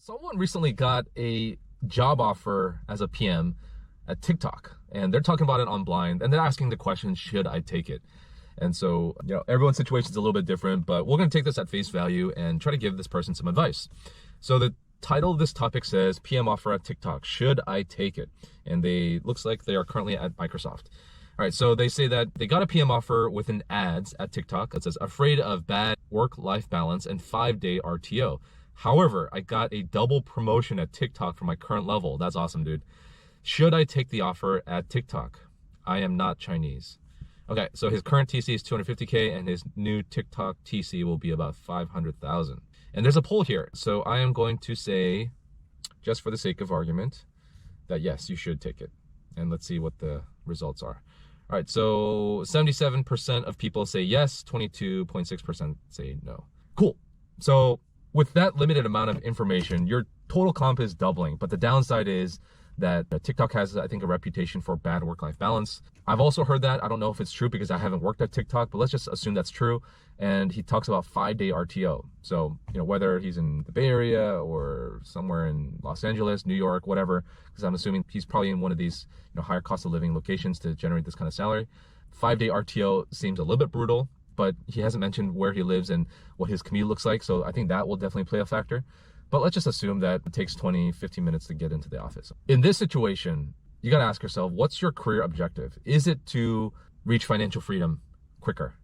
Someone recently got a job offer as a PM at TikTok, and they're talking about it on Blind, and they're asking the question, should I take it? And so, everyone's situation is a little bit different, but we're going to take this at face value and try to give this person some advice. So the title of this topic says, PM offer at TikTok, should I take it? And looks like they are currently at Microsoft. All right, so they say that they got a PM offer with an ads at TikTok that says, afraid of bad work-life balance and 5-day RTO. However, I got a double promotion at TikTok for my current level. That's awesome, dude. Should I take the offer at TikTok? I am not Chinese. Okay, so his current TC is 250K and his new TikTok TC will be about 500,000. And there's a poll here. So I am going to say, just for the sake of argument, that yes, you should take it. And let's see what the results are. All right, so 77% of people say yes, 22.6% say no. Cool. So with that limited amount of information, your total comp is doubling, but the downside is that TikTok has, I think, a reputation for bad work-life balance. I've also heard that. I don't know if it's true because I haven't worked at TikTok, but let's just assume that's true. And he talks about 5-day RTO. So, whether he's in the Bay Area or somewhere in Los Angeles, New York, whatever, because I'm assuming he's probably in one of these, higher cost of living locations to generate this kind of salary. 5-day RTO seems a little bit brutal, but he hasn't mentioned where he lives and what his commute looks like. So I think that will definitely play a factor. But let's just assume that it takes 20, 15 minutes to get into the office. In this situation, you got to ask yourself, what's your career objective? Is it to reach financial freedom quicker?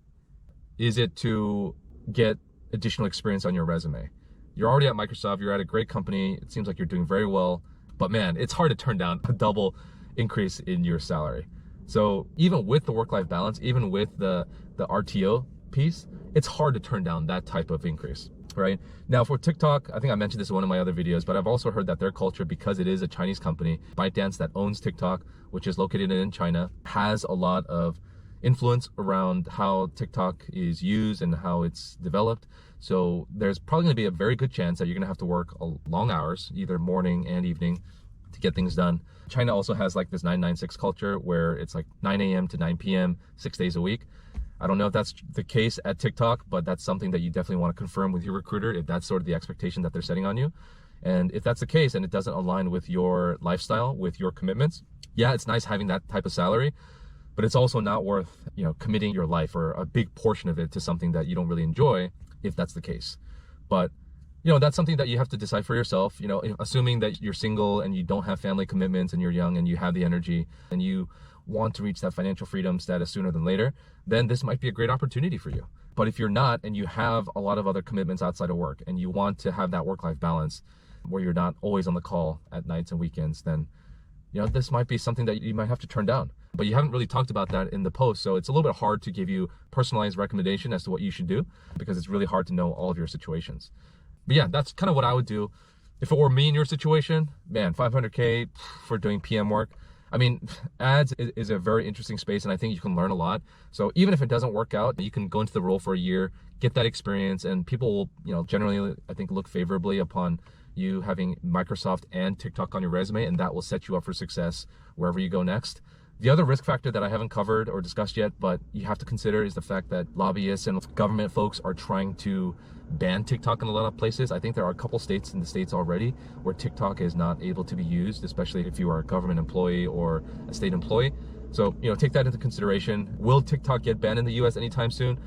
Is it to get additional experience on your resume? You're already at Microsoft, you're at a great company, it seems like you're doing very well, but man, it's hard to turn down a double increase in your salary. So even with the work-life balance, even with the RTO piece, it's hard to turn down that type of increase. Right now for TikTok, I think I mentioned this in one of my other videos, but I've also heard that their culture, because it is a Chinese company, ByteDance, that owns TikTok, which is located in China, has a lot of influence around how TikTok is used and how it's developed. So there's probably going to be a very good chance that you're going to have to work long hours, either morning and evening, to get things done. China also has like this 996 culture where it's like 9 a.m. to 9 p.m. 6 days a week. I don't know if that's the case at TikTok, but that's something that you definitely want to confirm with your recruiter if that's sort of the expectation that they're setting on you. And if that's the case and it doesn't align with your lifestyle, with your commitments, yeah, it's nice having that type of salary, but it's also not worth, committing your life or a big portion of it to something that you don't really enjoy if that's the case. But that's something that you have to decide for yourself, assuming that you're single and you don't have family commitments and you're young and you have the energy and you want to reach that financial freedom status sooner than later, then this might be a great opportunity for you. But if you're not and you have a lot of other commitments outside of work and you want to have that work-life balance where you're not always on the call at nights and weekends, then this might be something that you might have to turn down. But you haven't really talked about that in the post, so it's a little bit hard to give you personalized recommendation as to what you should do because it's really hard to know all of your situations. But yeah, that's kind of what I would do. If it were me in your situation, man, 500K for doing PM work. I mean, ads is a very interesting space and I think you can learn a lot. So even if it doesn't work out, you can go into the role for a year, get that experience, and people will, generally, I think, look favorably upon you having Microsoft and TikTok on your resume, and that will set you up for success wherever you go next. The other risk factor that I haven't covered or discussed yet, but you have to consider, is the fact that lobbyists and government folks are trying to ban TikTok in a lot of places. I think there are a couple states in the States already where TikTok is not able to be used, especially if you are a government employee or a state employee. So, take that into consideration. Will TikTok get banned in the US anytime soon?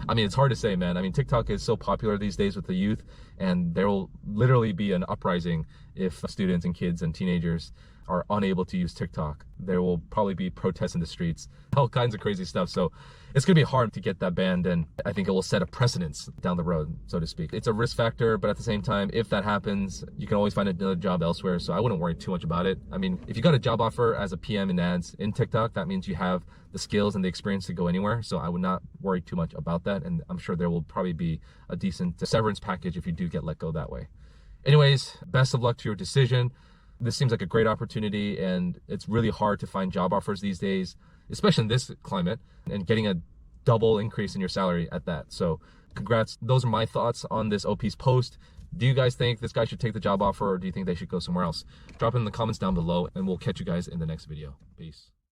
I mean, it's hard to say, man. I mean, TikTok is so popular these days with the youth, and there will literally be an uprising if students and kids and teenagers are unable to use TikTok. There will probably be protests in the streets, all kinds of crazy stuff. So it's going to be hard to get that banned, and I think it will set a precedence down the road, so to speak. It's a risk factor, but at the same time, if that happens, you can always find another job elsewhere, so I wouldn't worry too much about it. I mean, if you got a job offer as a PM in ads in TikTok, that means you have the skills and the experience to go anywhere, so I would not worry too much about that, and I'm sure there will probably be a decent severance package if you do get let go that way. Anyways, best of luck to your decision. This seems like a great opportunity, and it's really hard to find job offers these days, especially in this climate, and getting a double increase in your salary at that. So congrats. Those are my thoughts on this OP's post. Do you guys think this guy should take the job offer, or do you think they should go somewhere else? Drop it in the comments down below, and we'll catch you guys in the next video. Peace.